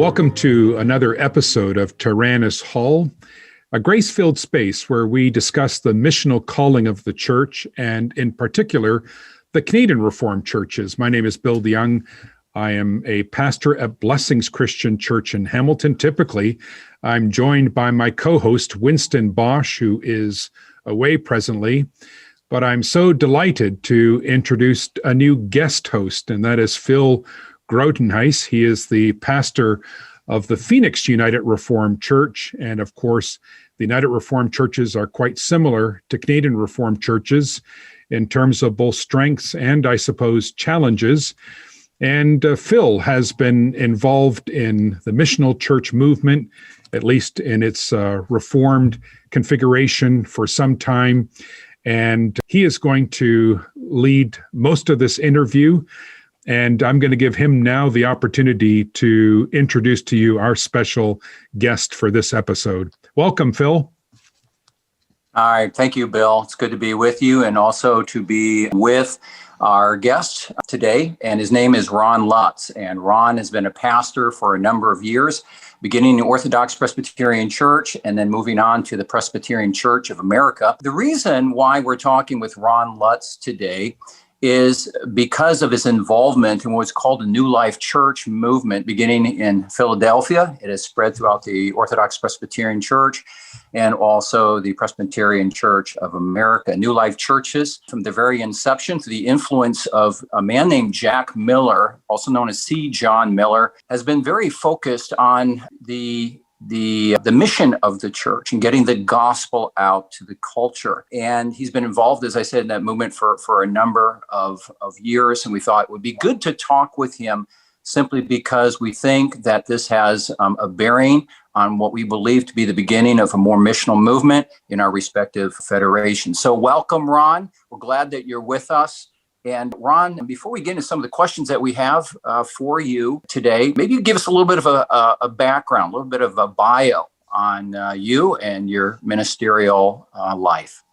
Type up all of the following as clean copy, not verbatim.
Welcome to another episode of Tyrannus Hall, a grace-filled space where we discuss the missional calling of the church and, in particular, the Canadian Reformed churches. My name is Bill DeYoung. I am a pastor at Blessings Christian Church in Hamilton. Typically, I'm joined by my co-host, Winston Bosch, who is away presently. But I'm so delighted to introduce a new guest host, and that is Phil Grotnice. He is the pastor of the Phoenix United Reformed Church. And of course, the United Reformed churches are quite similar to Canadian Reformed churches in terms of both strengths and, I suppose, challenges. And Phil has been involved in the missional church movement, at least in its Reformed configuration, for some time. And he is going to lead most of this interview. And I'm going to give him now the opportunity to introduce to you our special guest for this episode. Welcome, Phil. All right. Thank you, Bill. It's good to be with you and also to be with our guest today. And his name is Ron Lutz. And Ron has been a pastor for a number of years, beginning the Orthodox Presbyterian Church and then moving on to the Presbyterian Church of America. The reason why we're talking with Ron Lutz today is because of his involvement in what's called the New Life Church movement, beginning in Philadelphia. It has spread throughout the Orthodox Presbyterian Church and also the Presbyterian Church of America. New Life churches, from the very inception to the influence of a man named Jack Miller, also known as C. John Miller, has been very focused on the mission of the church and getting the gospel out to the culture. And he's been involved, as I said, in that movement for a number of years. And we thought it would be good to talk with him simply because we think that this has a bearing on what we believe to be the beginning of a more missional movement in our respective federations. So welcome, Ron. We're glad that you're with us. And Ron, before we get into some of the questions that we have for you today, maybe you give us a little bit of a background, a little bit of a bio on you and your ministerial life.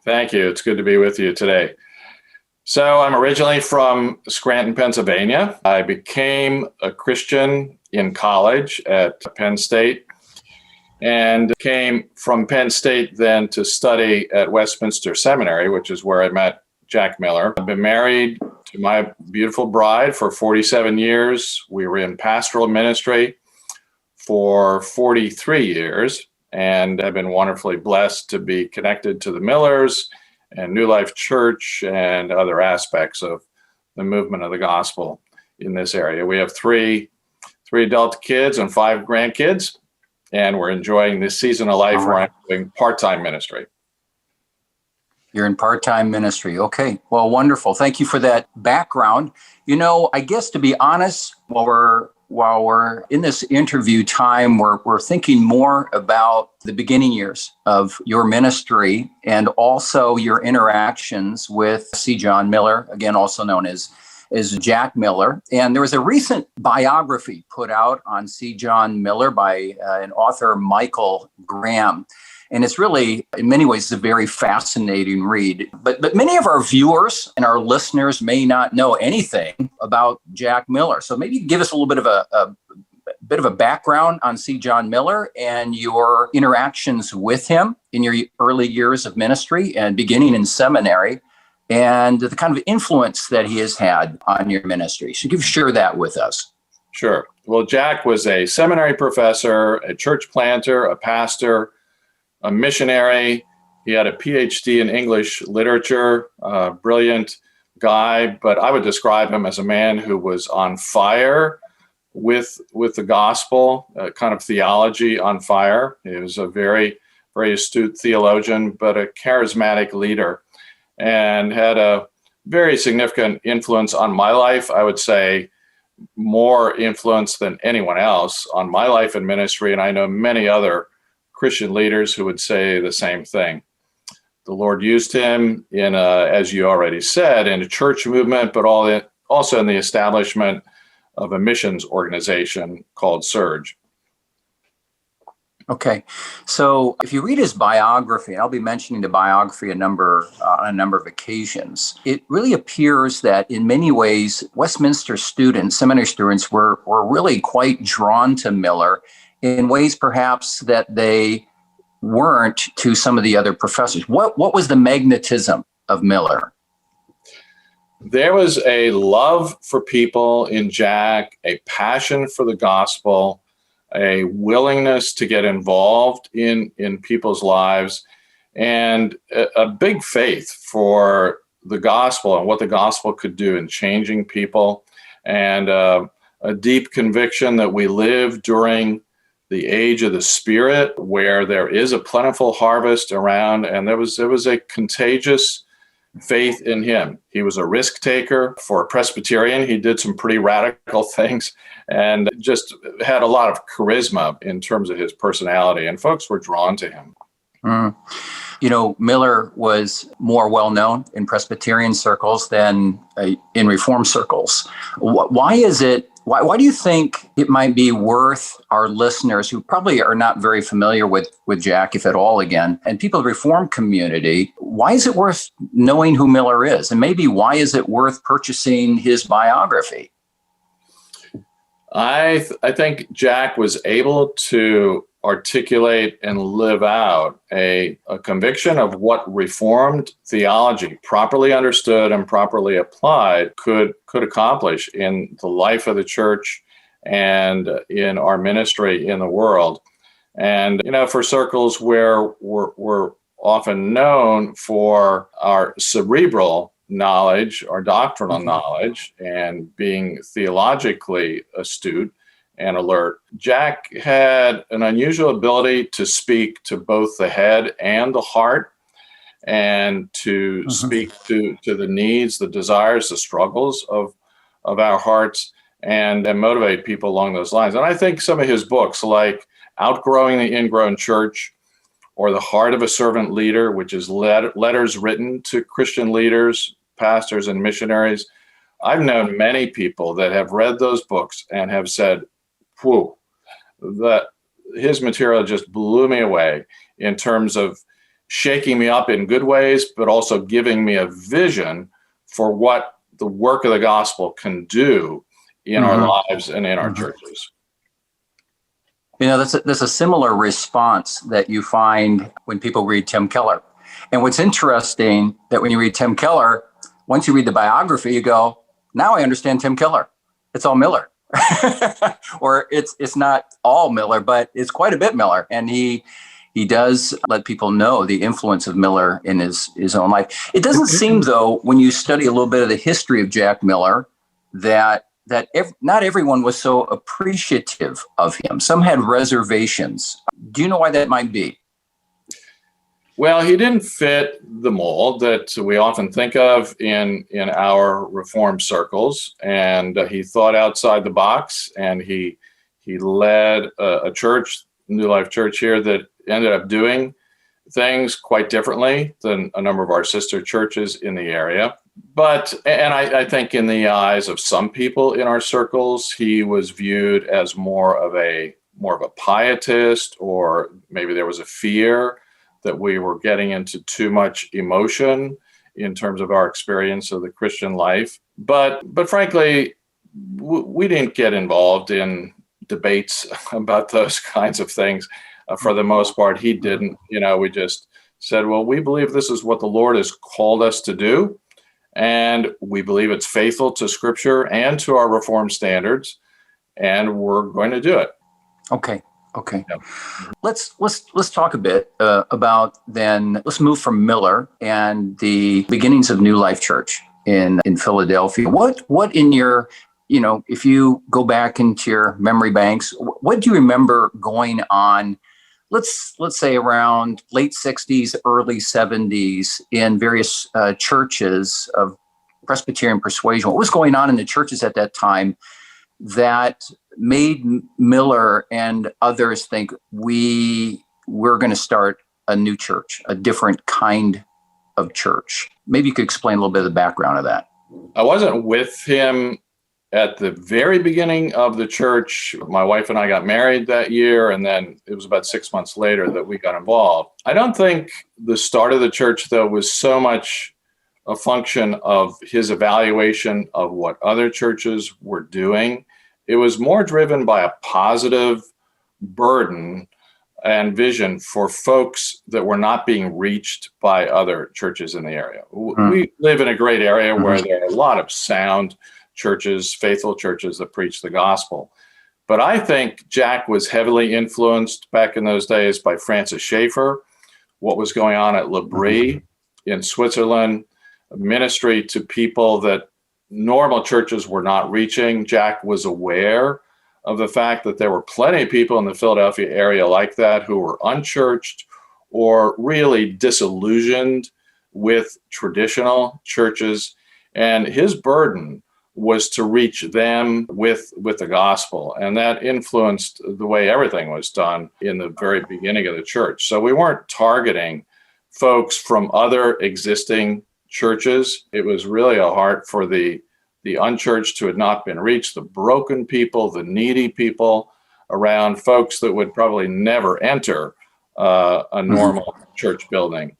Thank you. It's good to be with you today. So I'm originally from Scranton, Pennsylvania. I became a Christian in college at Penn State and came from Penn State then to study at Westminster Seminary, which is where I met Jack Miller. I've been married to my beautiful bride for 47 years. We were in pastoral ministry for 43 years, and I've been wonderfully blessed to be connected to the Millers and New Life Church and other aspects of the movement of the gospel in this area. We have three adult kids and 5 grandkids, and we're enjoying this season of life where I'm doing part-time ministry. You're in part-time ministry. Okay. Well, wonderful. Thank you for that background. You know, I guess to be honest, while we're in this interview time, we're thinking more about the beginning years of your ministry and also your interactions with C. John Miller, again, also known as Jack Miller. And there was a recent biography put out on C. John Miller by an author, Michael Graham. And it's really, in many ways, a very fascinating read. But many of our viewers and our listeners may not know anything about Jack Miller. So maybe give us a little bit of a background on C. John Miller and your interactions with him in your early years of ministry and beginning in seminary, and the kind of influence that he has had on your ministry. So share that with us. Sure. Well, Jack was a seminary professor, a church planter, a pastor, a missionary. He had a PhD in English literature, a brilliant guy, but I would describe him as a man who was on fire with the gospel, kind of theology on fire. He was a very, very astute theologian, but a charismatic leader, and had a very significant influence on my life. I would say more influence than anyone else on my life and ministry, and I know many other Christian leaders who would say the same thing. The Lord used him in, as you already said, in a church movement, but also in the establishment of a missions organization called Surge. Okay. So if you read his biography, and I'll be mentioning the biography on a number of occasions, it really appears that in many ways, Westminster students, seminary students, were really quite drawn to Miller in ways perhaps that they weren't to some of the other professors. What was the magnetism of Miller? There was a love for people in Jack, a passion for the gospel, a willingness to get involved in people's lives, and a big faith for the gospel and what the gospel could do in changing people, and a deep conviction that we live during the age of the Spirit, where there is a plentiful harvest around, and there was a contagious faith in him. He was a risk taker. For a Presbyterian, he did some pretty radical things and just had a lot of charisma in terms of his personality, and folks were drawn to him. You know, Miller was more well-known in Presbyterian circles than in Reformed circles. Why is it? Why do you think it might be worth our listeners who probably are not very familiar with Jack, if at all, again, and people in the Reformed community, why is it worth knowing who Miller is? And maybe why is it worth purchasing his biography? I think Jack was able to articulate and live out a conviction of what Reformed theology, properly understood and properly applied, could accomplish in the life of the church and in our ministry in the world. And, you know, for circles where we're often known for our cerebral knowledge, our doctrinal knowledge, and being theologically astute and alert, Jack had an unusual ability to speak to both the head and the heart, and to speak to the needs, the desires, the struggles of our hearts, and motivate people along those lines. And I think some of his books, like Out-Growing the Ingrown Church, or The Heart of a Servant Leader, which is letters written to Christian leaders, pastors, and missionaries. I've known many people that have read those books and have said, whew, that his material just blew me away in terms of shaking me up in good ways, but also giving me a vision for what the work of the gospel can do in our lives and in our churches. You know, that's a similar response that you find when people read Tim Keller. And what's interesting that when you read Tim Keller, once you read the biography, you go, now I understand Tim Keller. It's all Miller. Or it's not all Miller, but it's quite a bit Miller. And he does let people know the influence of Miller in his own life. It doesn't seem, though, when you study a little bit of the history of Jack Miller, that not everyone was so appreciative of him. Some had reservations. Do you know why that might be? Well, he didn't fit the mold that we often think of in our Reformed circles, and he thought outside the box, and he led a church, New Life Church here, that ended up doing things quite differently than a number of our sister churches in the area. But, and I think in the eyes of some people in our circles, he was viewed as more of a pietist, or maybe there was a fear that we were getting into too much emotion in terms of our experience of the Christian life. But frankly, we didn't get involved in debates about those kinds of things. For the most part, he didn't. You know, we just said, well, we believe this is what the Lord has called us to do, and we believe it's faithful to Scripture and to our Reformed standards, and we're going to do it. Okay. Yep. Let's talk a bit about then. Let's move from Miller and the beginnings of New Life Church in Philadelphia. What in your, you know, if you go back into your memory banks, what do you remember going on? Let's say around late 60s, early 70s in various churches of Presbyterian persuasion. What was going on in the churches at that time that made Miller and others think we're going to start a new church, a different kind of church? Maybe you could explain a little bit of the background of that. I wasn't with him at the very beginning of the church. My wife and I got married that year, and then it was about 6 months later that we got involved. I don't think the start of the church, though, was so much a function of his evaluation of what other churches were doing. It was more driven by a positive burden and vision for folks that were not being reached by other churches in the area. We live in a great area where there are a lot of sound churches, faithful churches that preach the gospel. But I think Jack was heavily influenced back in those days by Francis Schaeffer, what was going on at Le Brie in Switzerland, a ministry to people that normal churches were not reaching. Jack was aware of the fact that there were plenty of people in the Philadelphia area like that who were unchurched or really disillusioned with traditional churches. And his burden was to reach them with the gospel. And that influenced the way everything was done in the very beginning of the church. So we weren't targeting folks from other existing churches. It was really a heart for the unchurched who had not been reached, the broken people, the needy people around, folks that would probably never enter a normal church building.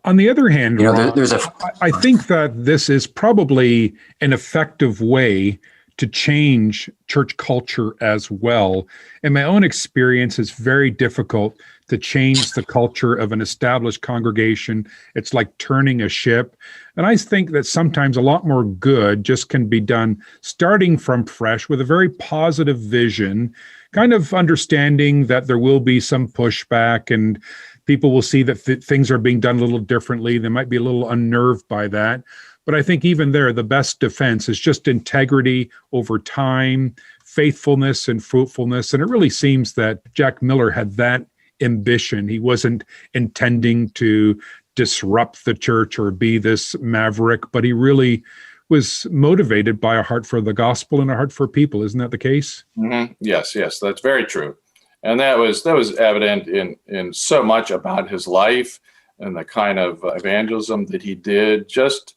On the other hand, Ron, there's I think that this is probably an effective way to change church culture as well. In my own experience, it's very difficult to change the culture of an established congregation. It's like turning a ship. And I think that sometimes a lot more good just can be done starting from fresh with a very positive vision, kind of understanding that there will be some pushback and people will see that things are being done a little differently. They might be a little unnerved by that. But I think even there, the best defense is just integrity over time, faithfulness and fruitfulness. And it really seems that Jack Miller had that ambition. He wasn't intending to disrupt the church or be this maverick, but he really was motivated by a heart for the gospel and a heart for people. Isn't that the case? Mm-hmm. Yes, that's very true. And that was evident in so much about his life and the kind of evangelism that he did, just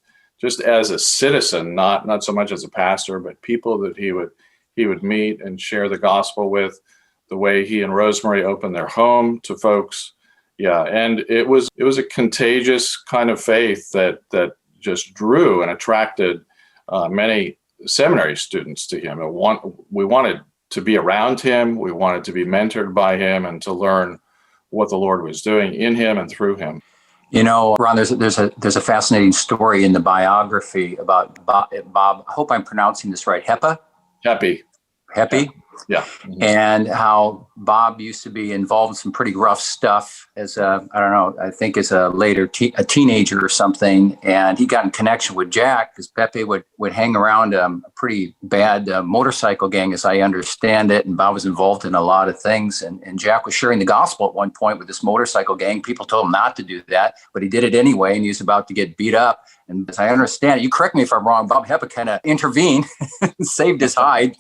as a citizen, not so much as a pastor, but people that he would meet and share the gospel with, the way he and Rosemary opened their home to folks. Yeah, and it was a contagious kind of faith that just drew and attracted many seminary students to him. We wanted to be around him. We wanted to be mentored by him and to learn what the Lord was doing in him and through him. You know, Ron, there's a fascinating story in the biography about Bob. I hope I'm pronouncing this right. Heppy. Yeah. And how Bob used to be involved in some pretty rough stuff as I think as a later a teenager or something. And he got in connection with Jack because Pepe would hang around a pretty bad motorcycle gang, as I understand it. And Bob was involved in a lot of things. And Jack was sharing the gospel at one point with this motorcycle gang. People told him not to do that, but he did it anyway. And he was about to get beat up. And as I understand it, you correct me if I'm wrong, Bob Heppe kind of intervened, saved his hide.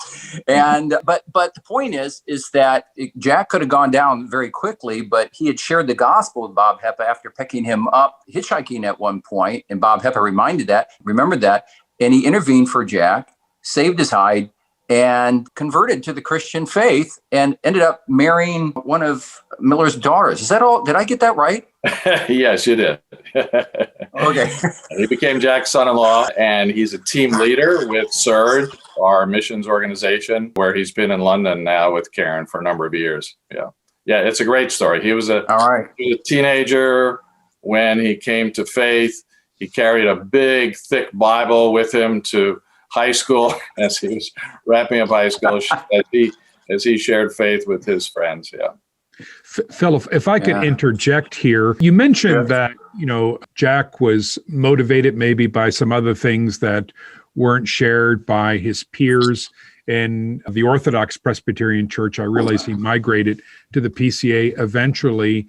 And but the point is that Jack could have gone down very quickly, but he had shared the gospel with Bob Heppe after picking him up hitchhiking at one point. And Bob Heppe remembered that, and he intervened for Jack, saved his hide, and converted to the Christian faith and ended up marrying one of Miller's daughters. Is that all? Did I get that right? Yes, you did. Okay. He became Jack's son-in-law, and he's a team leader with CERD, our missions organization, where he's been in London now with Karen for a number of years. Yeah, it's a great story. He was a teenager when he came to faith. He carried a big, thick Bible with him to high school as he was wrapping up high school, as he shared faith with his friends. Yeah. Phil, if I could interject here, you mentioned that, Jack was motivated maybe by some other things that weren't shared by his peers in the Orthodox Presbyterian Church. I realize he migrated to the PCA eventually.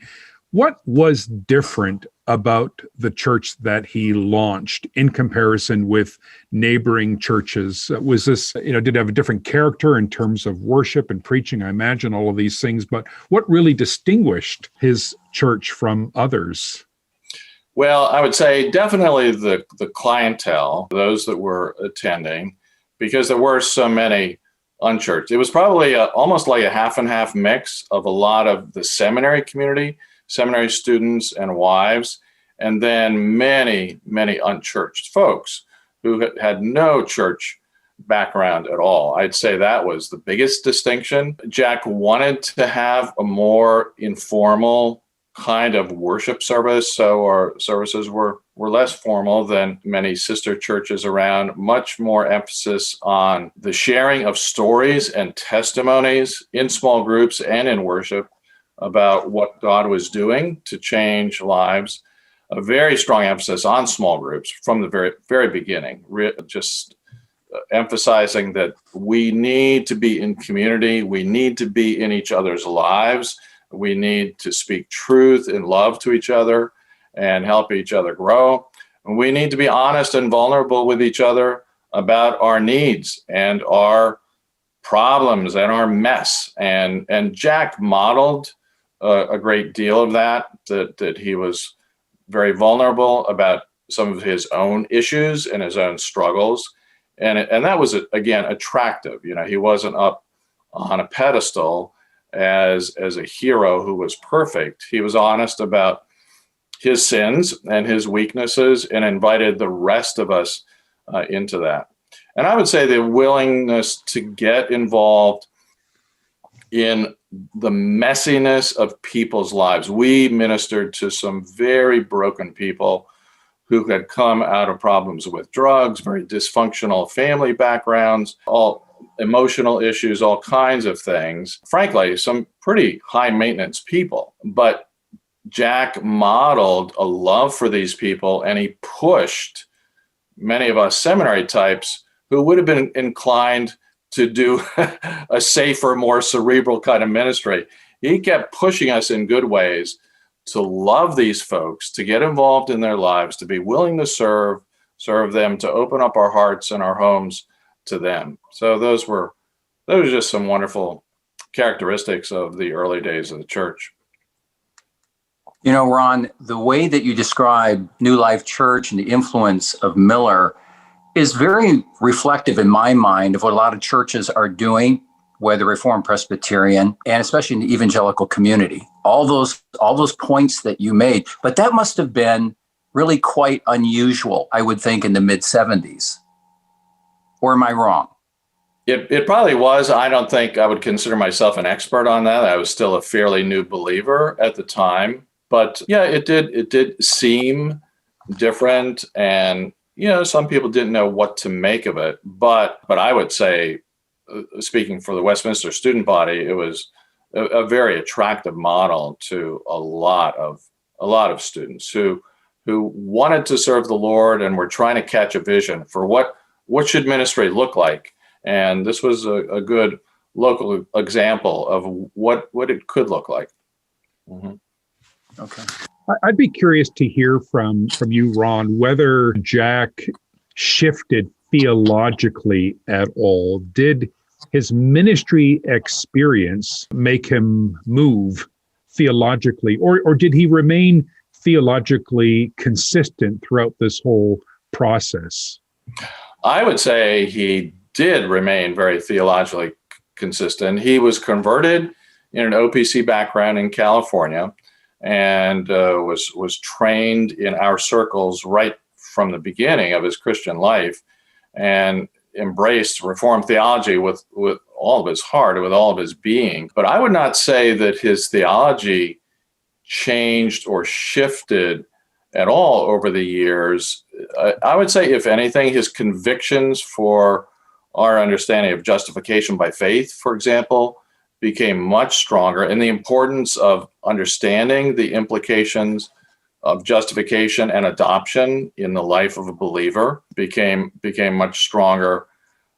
What was different about the church that he launched in comparison with neighboring churches? Was this, did it have a different character in terms of worship and preaching? I imagine all of these things, but what really distinguished his church from others? Well, I would say definitely the clientele, those that were attending, because there were so many unchurched. It was probably almost like a half and half mix of a lot of the seminary community, seminary students and wives, and then many, many unchurched folks who had no church background at all. I'd say that was the biggest distinction. Jack wanted to have a more informal kind of worship service, so our services were less formal than many sister churches around, much more emphasis on the sharing of stories and testimonies in small groups and in worship about what God was doing to change lives. A very strong emphasis on small groups from the very, very beginning, just emphasizing that we need to be in community, we need to be in each other's lives, we need to speak truth and love to each other and help each other grow. We need to be honest and vulnerable with each other about our needs and our problems and our mess. And Jack modeled a great deal of that he was very vulnerable about some of his own issues and his own struggles. And that was, again, attractive. He wasn't up on a pedestal as a hero who was perfect. He was honest about his sins and his weaknesses and invited the rest of us into that. And I would say the willingness to get involved in the messiness of people's lives. We ministered to some very broken people who had come out of problems with drugs, very dysfunctional family backgrounds, all emotional issues, all kinds of things. Frankly, some pretty high maintenance people. But Jack modeled a love for these people, and he pushed many of us seminary types who would have been inclined to do a safer, more cerebral kind of ministry. He kept pushing us in good ways to love these folks, to get involved in their lives, to be willing to serve them, to open up our hearts and our homes to them. So those were just some wonderful characteristics of the early days of the church. Ron, the way that you describe New Life Church and the influence of Miller is very reflective in my mind of what a lot of churches are doing, whether Reformed Presbyterian and especially in the evangelical community. All those points that you made, but that must have been really quite unusual, I would think, in the mid-70s. Or am I wrong? It probably was. I don't think I would consider myself an expert on that. I was still a fairly new believer at the time. But yeah, it did seem different, and some people didn't know what to make of it. But I would say, speaking for the Westminster student body, it was a very attractive model to a lot of students who wanted to serve the Lord and were trying to catch a vision for what should ministry look like. And this was a good local example of what it could look like. Mm-hmm. Okay. I'd be curious to hear from you, Ron, whether Jack shifted theologically at all. Did his ministry experience make him move theologically, or did he remain theologically consistent throughout this whole process? I would say he did remain very theologically consistent. He was converted in an OPC background in California, and was trained in our circles right from the beginning of his Christian life, and embraced Reformed theology with all of his heart, with all of his being. But I would not say that his theology changed or shifted at all over the years. I would say, if anything, his convictions for our understanding of justification by faith, for example, became much stronger, and the importance of understanding the implications of justification and adoption in the life of a believer became much stronger.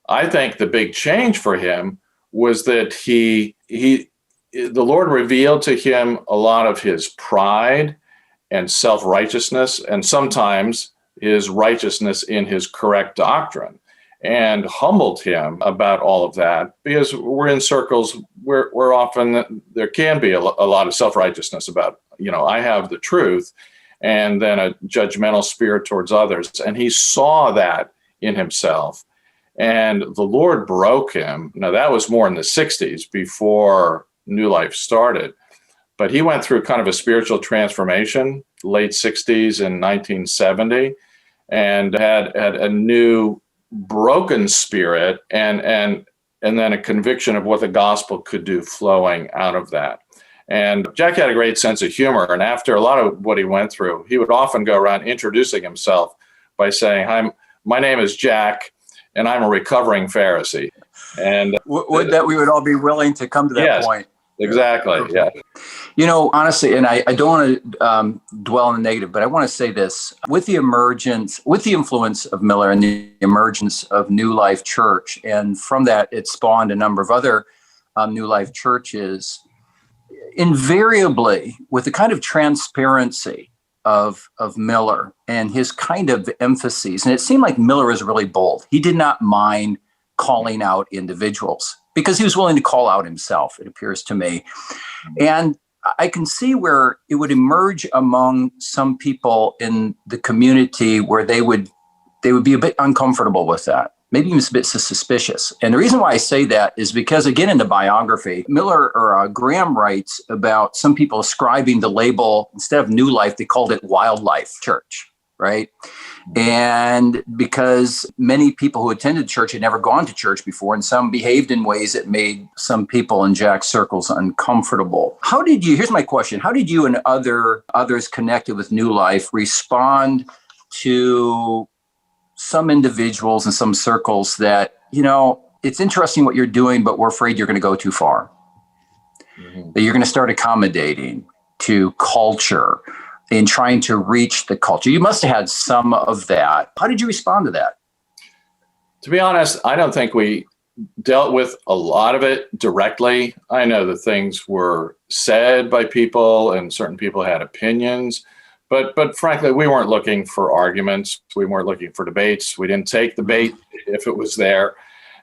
I think the big change for him was that the Lord revealed to him a lot of his pride and self-righteousness, and sometimes his righteousness in his correct doctrine, and humbled him about all of that, because we're in circles where often there can be a lot of self-righteousness about, I have the truth, and then a judgmental spirit towards others. And he saw that in himself. And the Lord broke him. Now, that was more in the 60s before New Life started. But he went through kind of a spiritual transformation, late 60s and 1970, and had a new broken spirit and then a conviction of what the gospel could do flowing out of that. And Jack had a great sense of humor. And after a lot of what he went through, he would often go around introducing himself by saying, "Hi, my name is Jack, and I'm a recovering Pharisee." And would that we would all be willing to come to that point? Exactly. Yeah. You know, honestly, and I don't want to dwell on the negative, but I want to say this: with the influence of Miller and the emergence of New Life Church, and from that, it spawned a number of other New Life churches. Invariably, with the kind of transparency of Miller and his kind of emphases, and it seemed like Miller was really bold. He did not mind calling out individuals because he was willing to call out himself, it appears to me. And I can see where it would emerge among some people in the community where they would be a bit uncomfortable with that, maybe even a bit suspicious. And the reason why I say that is because, again, in the biography, Graham writes about some people ascribing the label, instead of New Life, they called it Wildlife Church, right? And because many people who attended church had never gone to church before, and some behaved in ways that made some people in Jack's circles uncomfortable. Here's my question, how did you and others connected with New Life respond to some individuals and some circles that, it's interesting what you're doing, but we're afraid you're going to go too far, that you're going to start accommodating to culture in trying to reach the culture? You must have had some of that. How did you respond to that? To be honest, I don't think we dealt with a lot of it directly. I know that things were said by people and certain people had opinions, but frankly, we weren't looking for arguments. We weren't looking for debates. We didn't take the bait if it was there.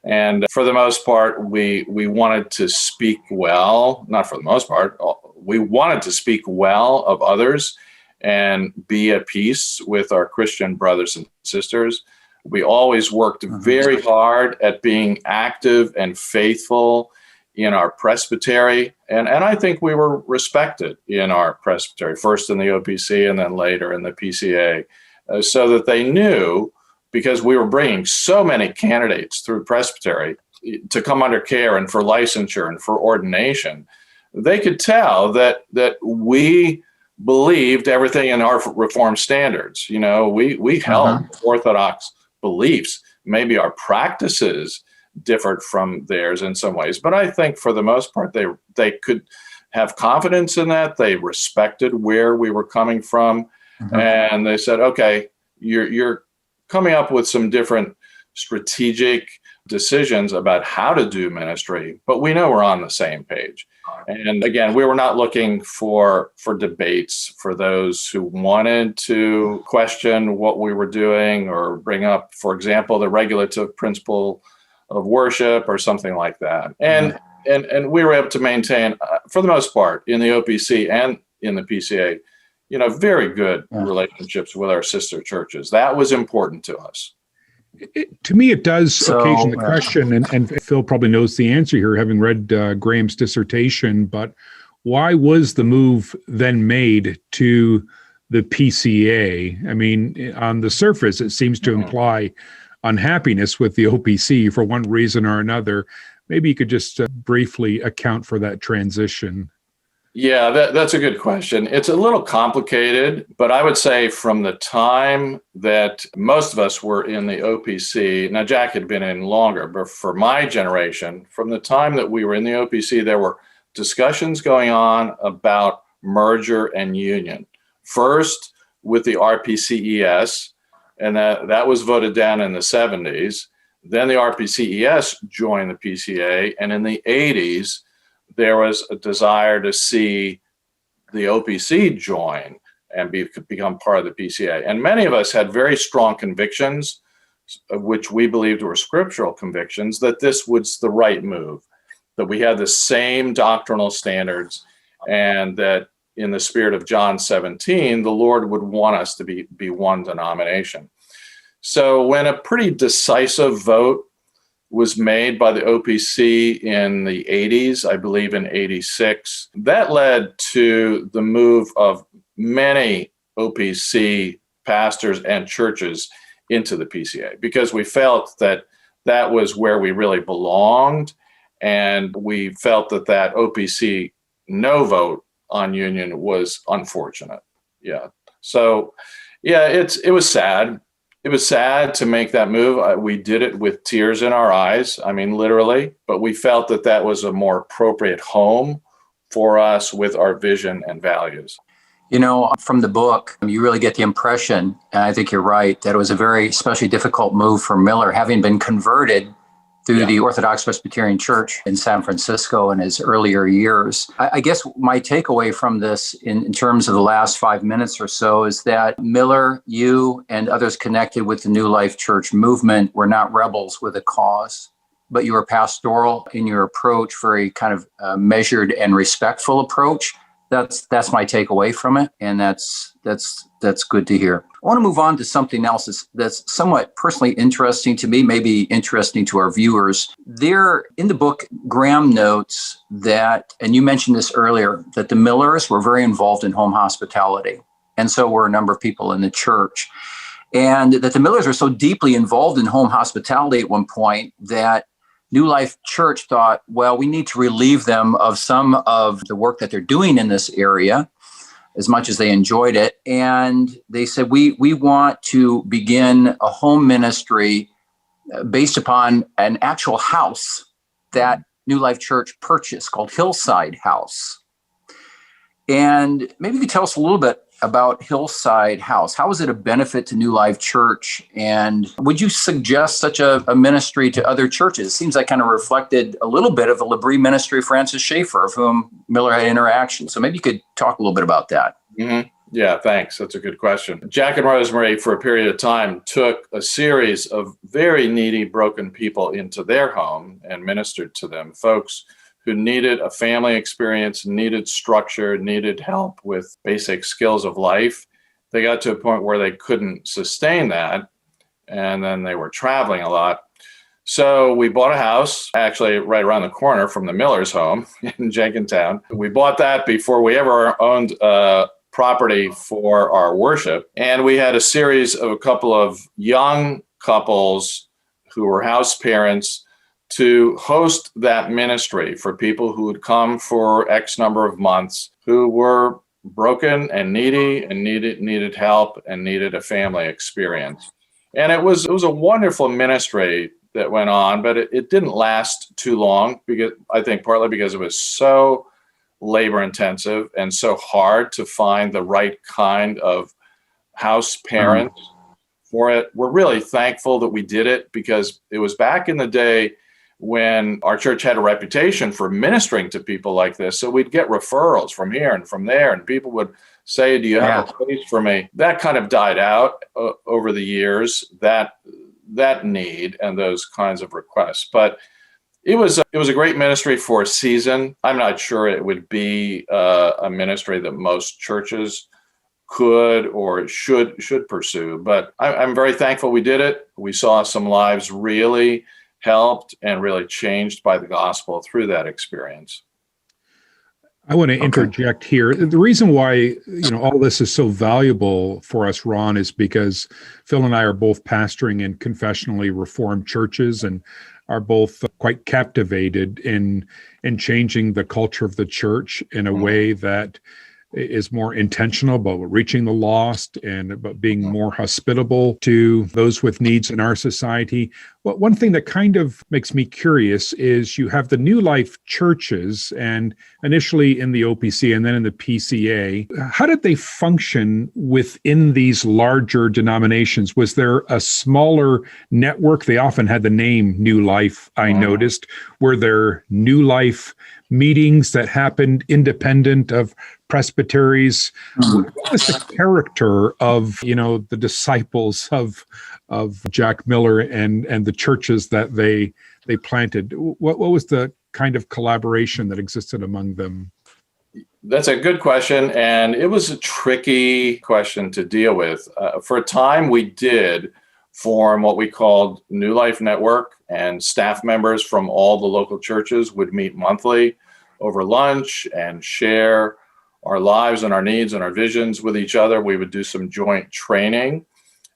And for the most part, we wanted to speak well, not for the most part, we wanted to speak well of others and be at peace with our Christian brothers and sisters. We always worked very hard at being active and faithful in our presbytery. And I think we were respected in our presbytery, first in the OPC and then later in the PCA, so that they knew, because we were bringing so many candidates through presbytery to come under care and for licensure and for ordination, they could tell that we believed everything in our Reformed standards. We held Orthodox beliefs. Maybe our practices differed from theirs in some ways, but I think for the most part, they could have confidence in that. They respected where we were coming from, and they said, "Okay, you're coming up with some different strategic decisions about how to do ministry, but we know we're on the same page." And again, we were not looking for debates for those who wanted to question what we were doing or bring up, for example, the regulative principle of worship or something like that. And we were able to maintain, for the most part, in the OPC and in the PCA, very good relationships with our sister churches. That was important to us. To me, it does occasion the question, and Phil probably knows the answer here, having read Graham's dissertation, but why was the move then made to the PCA? I mean, on the surface, it seems to imply unhappiness with the OPC for one reason or another. Maybe you could just briefly account for that transition. Yeah, that's a good question. It's a little complicated, but I would say from the time that most of us were in the OPC, now Jack had been in longer, but for my generation, from the time that we were in the OPC, there were discussions going on about merger and union. First with the RPCES, and that was voted down in the 70s. Then the RPCES joined the PCA, and in the 80s, there was a desire to see the OPC join and become part of the PCA. And many of us had very strong convictions, which we believed were scriptural convictions, that this was the right move, that we had the same doctrinal standards, and that in the spirit of John 17, the Lord would want us to be one denomination. So when a pretty decisive vote was made by the OPC in the 80s, I believe in 86. That led to the move of many OPC pastors and churches into the PCA because we felt that that was where we really belonged. And we felt that that OPC no vote on union was unfortunate. Yeah. So, yeah, it was sad. It was sad to make that move. We did it with tears in our eyes. I mean, literally, but we felt that that was a more appropriate home for us with our vision and values. You know, from the book, you really get the impression, and I think you're right, that it was a very especially difficult move for Miller, having been converted through the Orthodox Presbyterian Church in San Francisco in his earlier years. I guess my takeaway from this in terms of the last 5 minutes or so is that Miller, you and others connected with the New Life Church movement were not rebels with a cause, but you were pastoral in your approach, very kind of measured and respectful approach. That's my takeaway from it, and that's good to hear. I want to move on to something else that's somewhat personally interesting to me, maybe interesting to our viewers. There, in the book, Graham notes that, and you mentioned this earlier, that the Millers were very involved in home hospitality, and so were a number of people in the church. And that the Millers were so deeply involved in home hospitality at one point that New Life Church thought, well, we need to relieve them of some of the work that they're doing in this area, as much as they enjoyed it. And they said, we want to begin a home ministry based upon an actual house that New Life Church purchased called Hillside House. And maybe you could tell us a little bit about Hillside House. How is it a benefit to New Life Church? And would you suggest such a ministry to other churches? It seems like kind of reflected a little bit of the L'Abri ministry of Francis Schaeffer, of whom Miller had interaction. So maybe you could talk a little bit about that. Mm-hmm. Yeah, thanks. That's a good question. Jack and Rosemary, for a period of time, took a series of very needy, broken people into their home and ministered to them, folks who needed a family experience, needed structure, needed help with basic skills of life. They got to a point where they couldn't sustain that, and then they were traveling a lot. So we bought a house, actually right around the corner from the Miller's home in Jenkintown. We bought that before we ever owned property for our worship. And we had a series of a couple of young couples who were house parents to host that ministry for people who would come for X number of months, who were broken and needy and needed help and needed a family experience. And it was a wonderful ministry that went on, but it didn't last too long, because I think partly because it was so labor intensive and so hard to find the right kind of house parent for it. We're really thankful that we did it, because it was back in the day when our church had a reputation for ministering to people like this. So we'd get referrals from here and from there, and people would say, do you have a place for me? That kind of died out over the years, that need and those kinds of requests. But it was a great ministry for a season. I'm not sure it would be a ministry that most churches could or should pursue, but I'm very thankful we did it. We saw some lives really helped and really changed by the gospel through that experience. I want to interject here. The reason why, all this is so valuable for us, Ron, is because Phil and I are both pastoring in confessionally reformed churches and are both quite captivated in changing the culture of the church in a way that is more intentional about reaching the lost and about being more hospitable to those with needs in our society. Well, one thing that kind of makes me curious is you have the New Life churches, and initially in the OPC and then in the PCA. How did they function within these larger denominations? Was there a smaller network? They often had the name New Life, I noticed. Were there New Life meetings that happened independent of presbyteries? What was the character of, the disciples of Jack Miller and the churches that they planted? What was the kind of collaboration that existed among them? That's a good question, and it was a tricky question to deal with. For a time, we did form what we called New Life Network, and staff members from all the local churches would meet monthly over lunch and share our lives and our needs and our visions with each other. We would do some joint training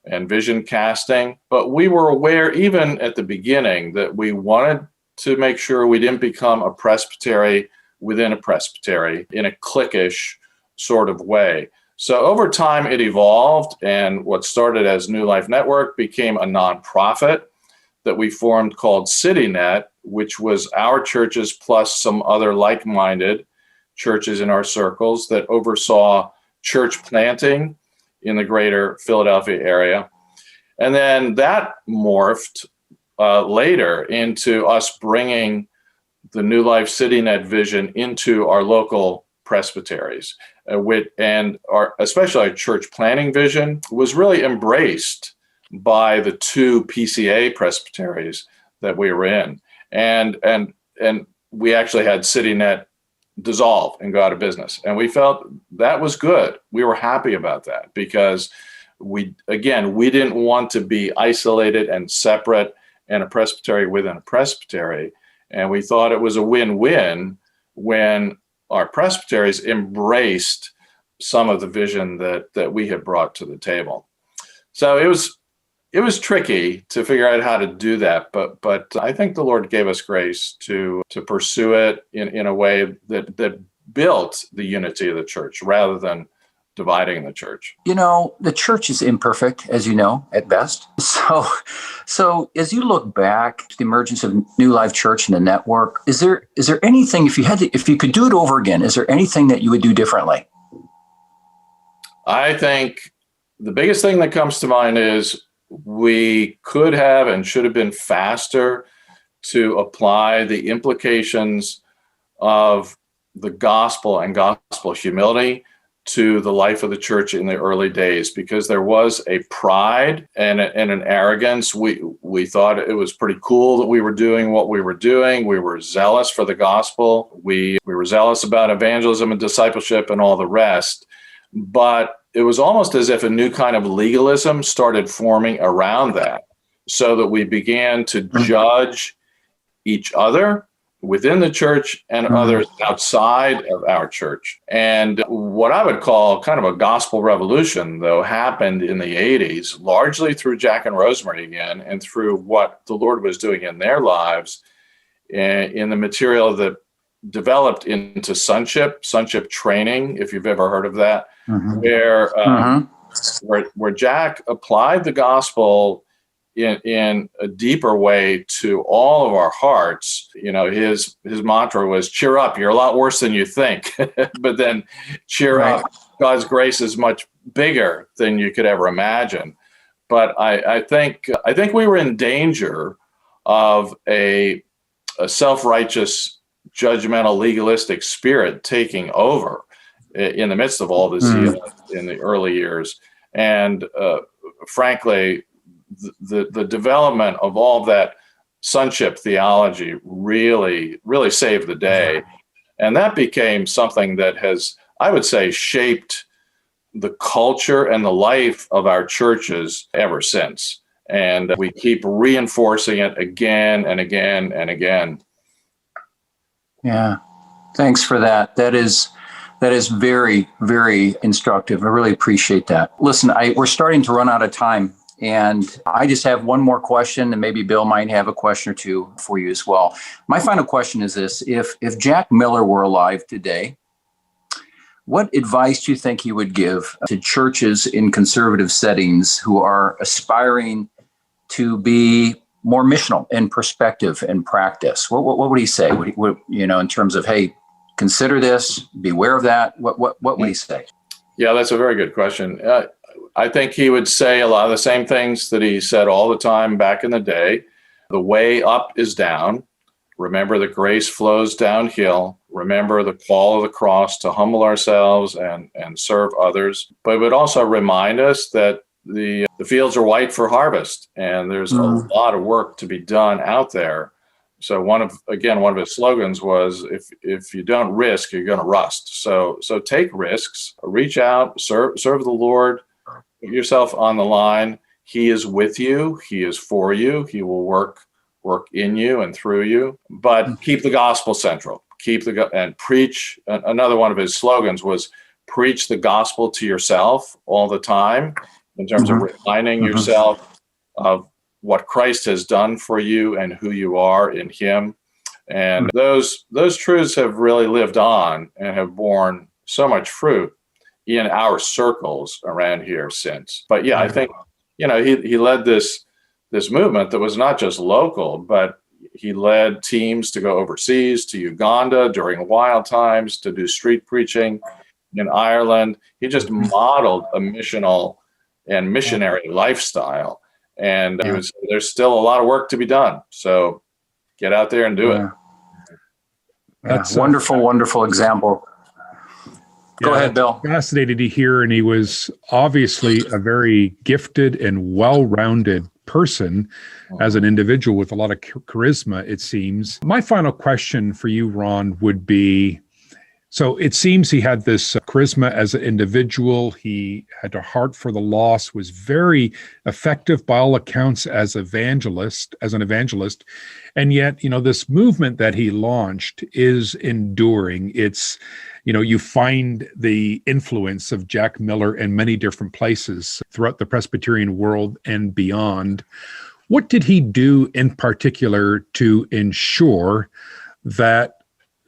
and vision casting, but we were aware even at the beginning that we wanted to make sure we didn't become a presbytery within a presbytery in a cliquish sort of way. So over time it evolved, and what started as New Life Network became a nonprofit that we formed called CityNet, which was our churches plus some other like-minded churches in our circles that oversaw church planting in the greater Philadelphia area. And then that morphed later into us bringing the New Life CityNet vision into our local presbyteries, and especially our church planting vision was really embraced by the two PCA presbyteries that we were in. And we actually had CityNet dissolve and go out of business. And we felt that was good. We were happy about that because we didn't want to be isolated and separate and a presbytery within a presbytery. And we thought it was a win-win when our presbyteries embraced some of the vision that we had brought to the table. So it was tricky to figure out how to do that, but I think the Lord gave us grace to pursue it in a way that built the unity of the church rather than dividing the church. You know, the church is imperfect, as you know, at best. So as you look back to the emergence of New Life Church and the network, is there anything, if you could do it over again, is there anything that you would do differently? I think the biggest thing that comes to mind is we could have and should have been faster to apply the implications of the gospel and gospel humility to the life of the church in the early days, because there was a pride and an arrogance. We thought it was pretty cool that we were doing what we were doing. We were zealous for the gospel. We were zealous about evangelism and discipleship and all the rest. But it was almost as if a new kind of legalism started forming around that, so that we began to judge each other within the church and others outside of our church. And what I would call kind of a gospel revolution, though, happened in the 80s, largely through Jack and Rosemary again, and through what the Lord was doing in their lives, in the material that developed into sonship training, if you've ever heard of that, where Jack applied the gospel in a deeper way to all of our hearts. You know, his mantra was, cheer up, you're a lot worse than you think. But then cheer up, God's grace is much bigger than you could ever imagine. But I think we were in danger of a self-righteous, judgmental, legalistic spirit taking over in the midst of all this in the early years. And frankly, the development of all of that sonship theology really saved the day. And that became something that has, I would say, shaped the culture and the life of our churches ever since. And we keep reinforcing it again and again and again. Yeah, thanks for that. That is very, very instructive. I really appreciate that. Listen, we're starting to run out of time, and I just have one more question, and maybe Bill might have a question or two for you as well. My final question is this: if Jack Miller were alive today, what advice do you think he would give to churches in conservative settings who are aspiring to be more missional in perspective and practice? What would he say? What, in terms of, hey, consider this, beware of that. What would he say? Yeah, that's a very good question. I think he would say a lot of the same things that he said all the time back in the day. The way up is down. Remember that grace flows downhill. Remember the call of the cross to humble ourselves and serve others. But it would also remind us that the fields are white for harvest, and there's a lot of work to be done out there. So one of his slogans was, if you don't risk, you're going to rust. So take risks, reach out, serve the Lord, put yourself on the line, He is with you. He is for you. He will work in you and through you. But keep the gospel central. And preach. Another one of his slogans was preach the gospel to yourself all the time, in terms of reminding yourself of what Christ has done for you and who you are in him. And those truths have really lived on and have borne so much fruit in our circles around here since. But yeah, I think, he led this movement that was not just local, but he led teams to go overseas to Uganda during wild times to do street preaching in Ireland. He just modeled a missional and missionary lifestyle. And there's still a lot of work to be done. So get out there and do it. That's wonderful example. Go ahead, Bill. Fascinated to hear. And he was obviously a very gifted and well-rounded person as an individual with a lot of charisma, it seems. My final question for you, Ron, would be, so it seems he had this charisma as an individual. He had a heart for the lost, was very effective by all accounts as an evangelist. And yet, this movement that he launched is enduring. It's, you find the influence of Jack Miller in many different places throughout the Presbyterian world and beyond. What did he do in particular to ensure that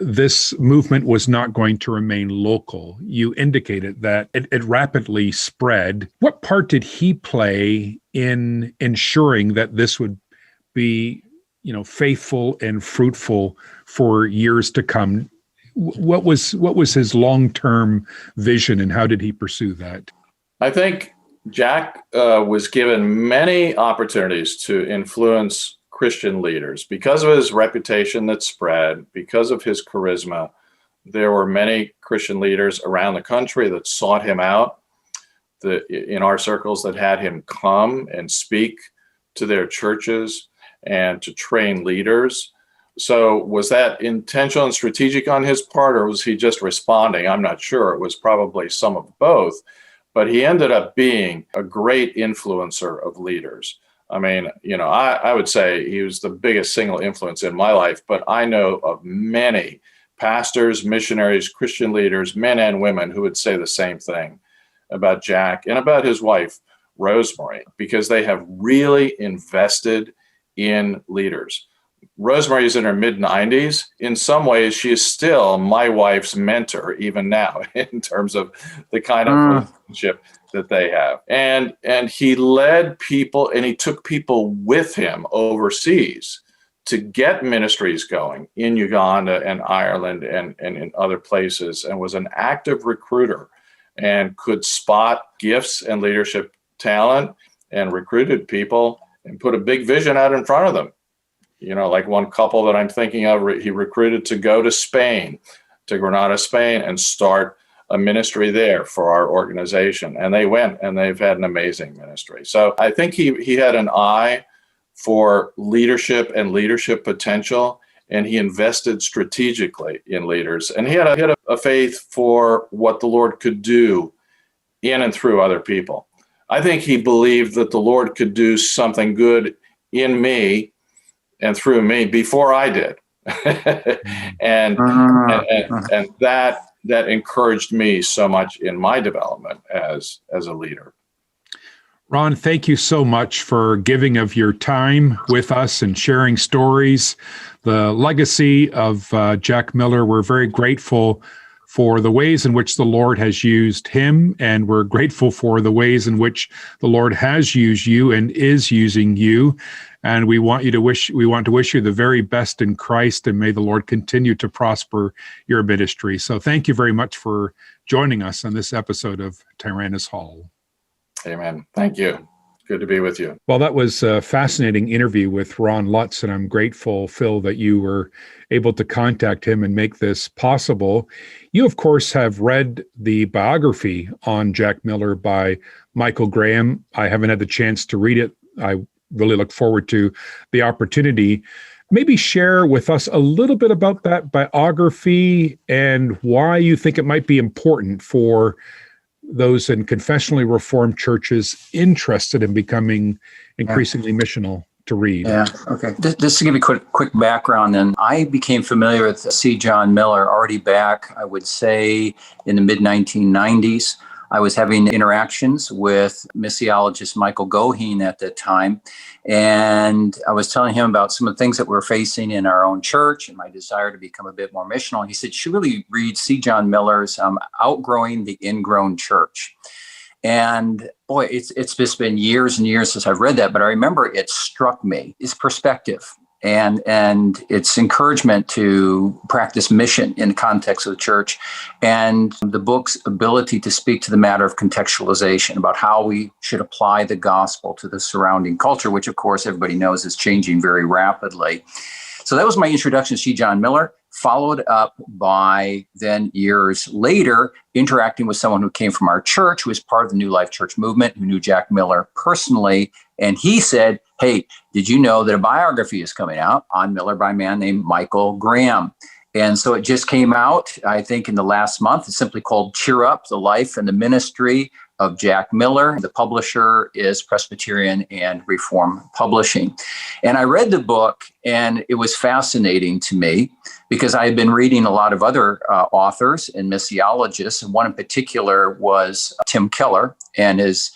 this movement was not going to remain local? You indicated that it rapidly spread. What part did he play in ensuring that this would be, faithful and fruitful for years to come? What was his long-term vision, and how did he pursue that? I think Jack was given many opportunities to influence Christian leaders. Because of his reputation that spread, because of his charisma, there were many Christian leaders around the country that sought him out in our circles, that had him come and speak to their churches and to train leaders. So was that intentional and strategic on his part, or was he just responding? I'm not sure. It was probably some of both, but he ended up being a great influencer of leaders. I mean, I would say he was the biggest single influence in my life, but I know of many pastors, missionaries, Christian leaders, men and women, who would say the same thing about Jack and about his wife, Rosemary, because they have really invested in leaders. Rosemary is in her mid-90s. In some ways, she is still my wife's mentor, even now, in terms of the kind of relationship that they have. And he led people, and he took people with him overseas to get ministries going in Uganda and Ireland and in other places, and was an active recruiter and could spot gifts and leadership talent and recruited people and put a big vision out in front of them. Like one couple that I'm thinking of, he recruited to go to Spain, to Granada, Spain, and start a ministry there for our organization. And they went, and they've had an amazing ministry. So I think he had an eye for leadership and leadership potential, and he invested strategically in leaders. And he had a faith for what the Lord could do in and through other people. I think he believed that the Lord could do something good in me and through me before I did. and that encouraged me so much in my development as a leader. Ron, thank you so much for giving of your time with us and sharing stories. The legacy of Jack Miller, we're very grateful for the ways in which the Lord has used him, and we're grateful for the ways in which the Lord has used you and is using you. And we want to wish you the very best in Christ, and may the Lord continue to prosper your ministry. So thank you very much for joining us on this episode of Tyrannus Hall. Amen. Thank you. Good to be with you. Well, that was a fascinating interview with Ron Lutz, and I'm grateful, Phil, that you were able to contact him and make this possible. You, of course, have read the biography on Jack Miller by Michael Graham. I haven't had the chance to read it. I really look forward to the opportunity. Maybe share with us a little bit about that biography and why you think it might be important for those in confessionally reformed churches interested in becoming increasingly missional to read? Yeah. Okay. Just to give you a quick background, then I became familiar with C. John Miller already back, I would say, in the mid 1990s. I was having interactions with missiologist Michael Goheen at that time, and I was telling him about some of the things that we're facing in our own church and my desire to become a bit more missional. And he said, "You should really read C. John Miller's Out-Growing the Ingrown Church." And boy, it's just been years and years since I've read that, but I remember it struck me. It's perspective and it's encouragement to practice mission in the context of the church, and the book's ability to speak to the matter of contextualization about how we should apply the gospel to the surrounding culture, which of course everybody knows is changing very rapidly. So that was my introduction to C. John Miller, followed up by then years later interacting with someone who came from our church, who was part of the New Life Church movement, who knew Jack Miller personally. And he said, "Hey, did you know that a biography is coming out on Miller by a man named Michael Graham?" And so it just came out, I think, in the last month. It's simply called Cheer Up, the Life and the Ministry of Jack Miller. The publisher is Presbyterian and Reform Publishing. And I read the book, and it was fascinating to me because I had been reading a lot of other authors and missiologists, and one in particular was Tim Keller and his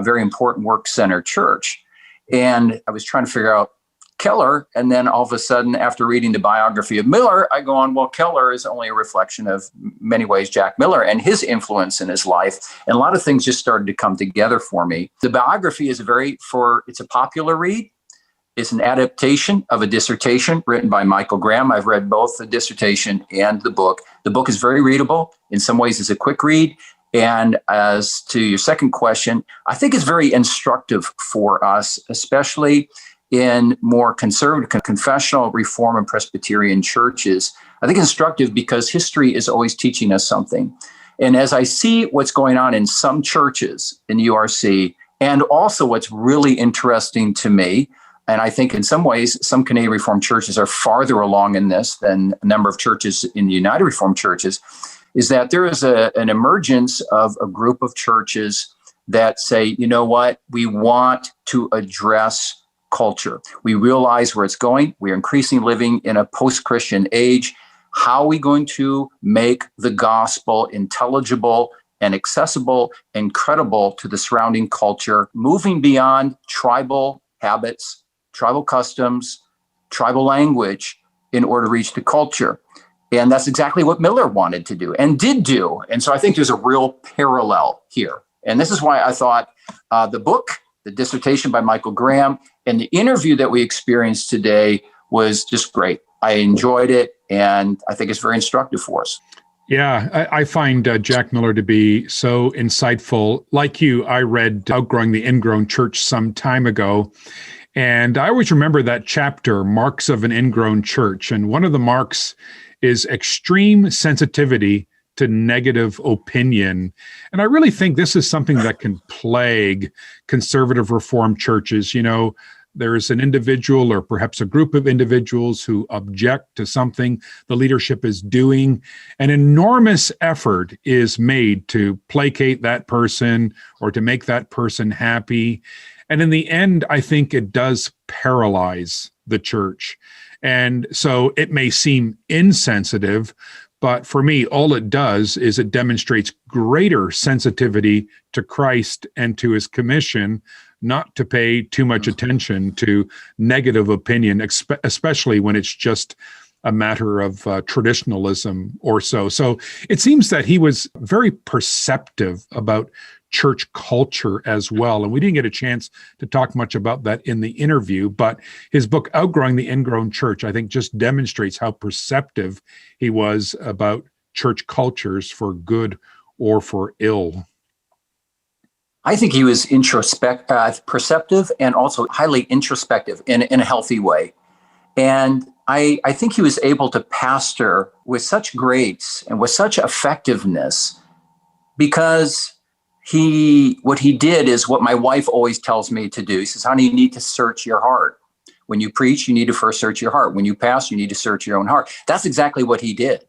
very important work, Center Church. And I was trying to figure out Keller, and then all of a sudden, after reading the biography of Miller, I go on, well, Keller is only a reflection of many ways Jack Miller and his influence in his life. And a lot of things just started to come together for me. The biography is it's a popular read. It's an adaptation of a dissertation written by Michael Graham. I've read both the dissertation and the book. The book is very readable. In some ways, it's a quick read. And as to your second question, I think it's very instructive for us, especially in more conservative, confessional, Reform, and Presbyterian churches. I think instructive because history is always teaching us something. And as I see what's going on in some churches in URC, and also what's really interesting to me, and I think in some ways, some Canadian Reformed churches are farther along in this than a number of churches in the United Reformed churches, is that there is an emergence of a group of churches that say, you know what, we want to address culture. We realize where it's going. We're increasingly living in a post-Christian age. How are we going to make the gospel intelligible and accessible and credible to the surrounding culture, moving beyond tribal habits, tribal customs, tribal language in order to reach the culture? And that's exactly what Miller wanted to do and did do. And so I think there's a real parallel here. And this is why I thought the book, the dissertation by Michael Graham, and the interview that we experienced today was just great. I enjoyed it, and I think it's very instructive for us. Yeah, I find Jack Miller to be so insightful. Like you, I read Outgrowing the Ingrown Church some time ago, and I always remember that chapter, Marks of an Ingrown Church. And one of the marks is extreme sensitivity to negative opinion. And I really think this is something that can plague conservative Reformed churches. You know, there's an individual or perhaps a group of individuals who object to something the leadership is doing. An enormous effort is made to placate that person or to make that person happy. And in the end, I think it does paralyze the church. And so it may seem insensitive, but for me, all it does is it demonstrates greater sensitivity to Christ and to his commission, not to pay too much attention to negative opinion, especially when it's just a matter of traditionalism or so. So it seems that he was very perceptive about church culture as well. And we didn't get a chance to talk much about that in the interview, but his book, Outgrowing the Ingrown Church, I think just demonstrates how perceptive he was about church cultures for good or for ill. I think he was perceptive and also highly introspective in a healthy way. And I think he was able to pastor with such grace and with such effectiveness because what he did is what my wife always tells me to do. She says, honey, you need to search your heart. When you preach, you need to first search your heart. When you pastor, you need to search your own heart. That's exactly what he did.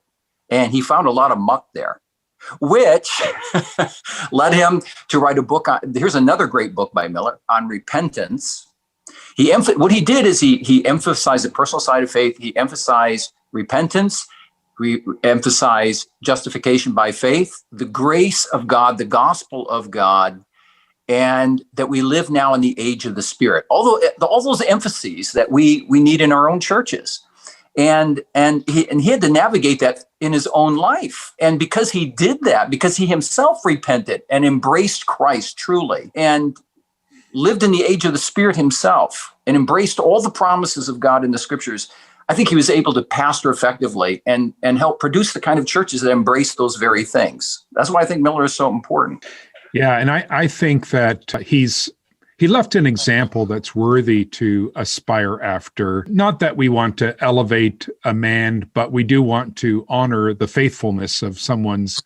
And he found a lot of muck there. which led him to write a book on, here's another great book by Miller, on repentance. What he did is he emphasized the personal side of faith. He emphasized repentance, emphasized justification by faith, the grace of God, the gospel of God, and that we live now in the age of the Spirit. Although all those emphases that we need in our own churches. And he had to navigate that in his own life. And because he did that, because he himself repented and embraced Christ truly and lived in the age of the Spirit himself and embraced all the promises of God in the scriptures, I think he was able to pastor effectively and help produce the kind of churches that embrace those very things. That's why I think Miller is so important. Yeah, and I think that he left an example that's worthy to aspire after. Not that we want to elevate a man, but we do want to honor the faithfulness of someone's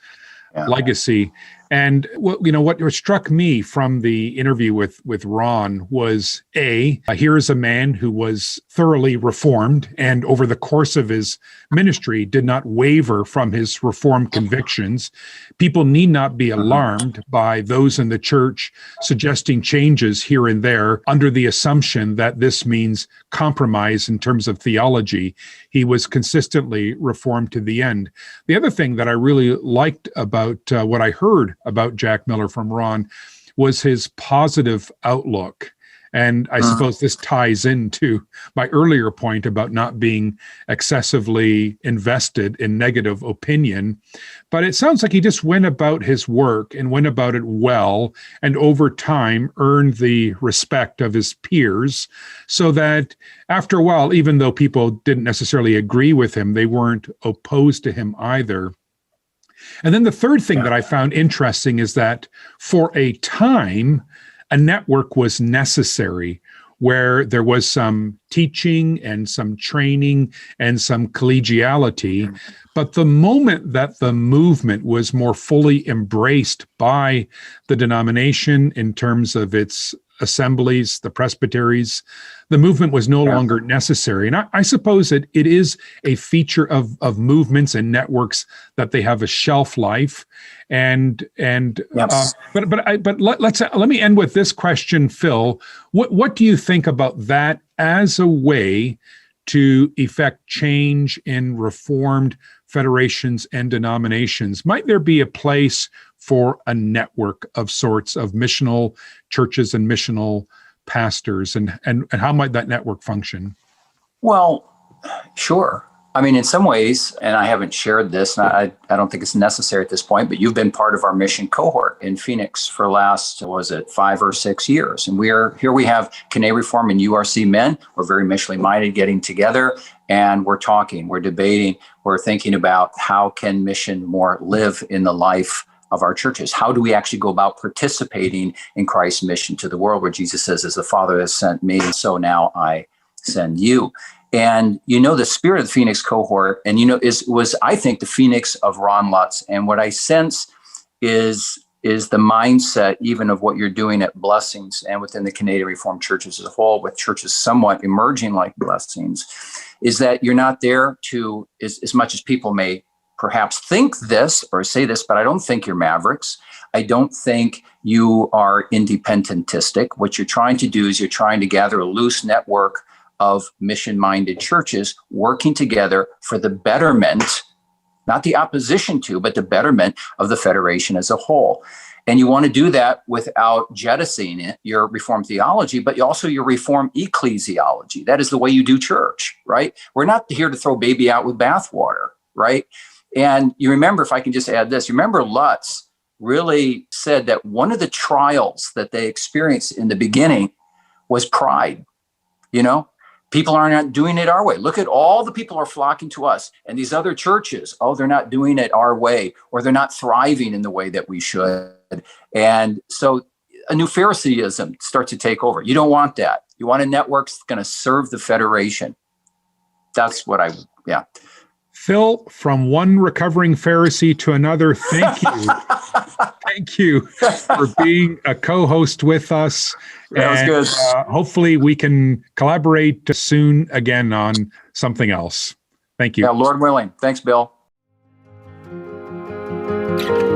legacy. And what struck me from the interview with Ron was here is a man who was thoroughly reformed and over the course of his ministry did not waver from his reformed convictions. People need not be alarmed by those in the church suggesting changes here and there under the assumption that this means compromise in terms of theology. He was consistently reformed to the end. The other thing that I really liked about what I heard about Jack Miller from Ron was his positive outlook. And I suppose this ties into my earlier point about not being excessively invested in negative opinion. But it sounds like he just went about his work and went about it well, and over time earned the respect of his peers, so that after a while, even though people didn't necessarily agree with him, they weren't opposed to him either. And then the third thing that I found interesting is that for a time, a network was necessary where there was some teaching and some training and some collegiality. But the moment that the movement was more fully embraced by the denomination in terms of its assemblies, the presbyteries, the movement was no longer necessary. And I suppose it is a feature of movements and networks that they have a shelf life. But let me end with this question, Phil. What do you think about that as a way to effect change in Reformed federations and denominations? Might there be a place for a network of sorts of missional churches and missional pastors, and how might that network function? Well, sure. I mean, in some ways, and I haven't shared this, and I don't think it's necessary at this point, but you've been part of our mission cohort in Phoenix for the last, 5 or 6 years. And we have Canadian Reform and URC men. We're very missionally minded, getting together, and we're talking, we're debating, we're thinking about how can mission more live in the life of our churches. How do we actually go about participating in Christ's mission to the world, where Jesus says, as the Father has sent me, so now I send you. And the spirit of the Phoenix cohort, and was I think the Phoenix of Ron Lutz. And what I sense is the mindset even of what you're doing at Blessings and within the Canadian Reformed churches as a whole, with churches somewhat emerging like Blessings, is that you're not there to, as much as people may perhaps think this or say this, but I don't think you're mavericks. I don't think you are independentistic. What you're trying to do is you're trying to gather a loose network of mission-minded churches working together for the betterment, not the opposition to, but the betterment of the Federation as a whole. And you want to do that without jettisoning your Reformed theology, but also your Reformed ecclesiology. That is the way you do church, right? We're not here to throw baby out with bathwater, right? And you remember, if I can just add this, you remember Lutz really said that one of the trials that they experienced in the beginning was pride. People are not doing it our way. Look at all the people are flocking to us. And these other churches, they're not doing it our way, or they're not thriving in the way that we should. And so a new Phariseeism starts to take over. You don't want that. You want a network that's going to serve the Federation. That's what Phil, from one recovering Pharisee to another, thank you. Thank you for being a co-host with us. That was good. Hopefully we can collaborate soon again on something else. Thank you. Yeah, Lord willing. Thanks, Bill. you.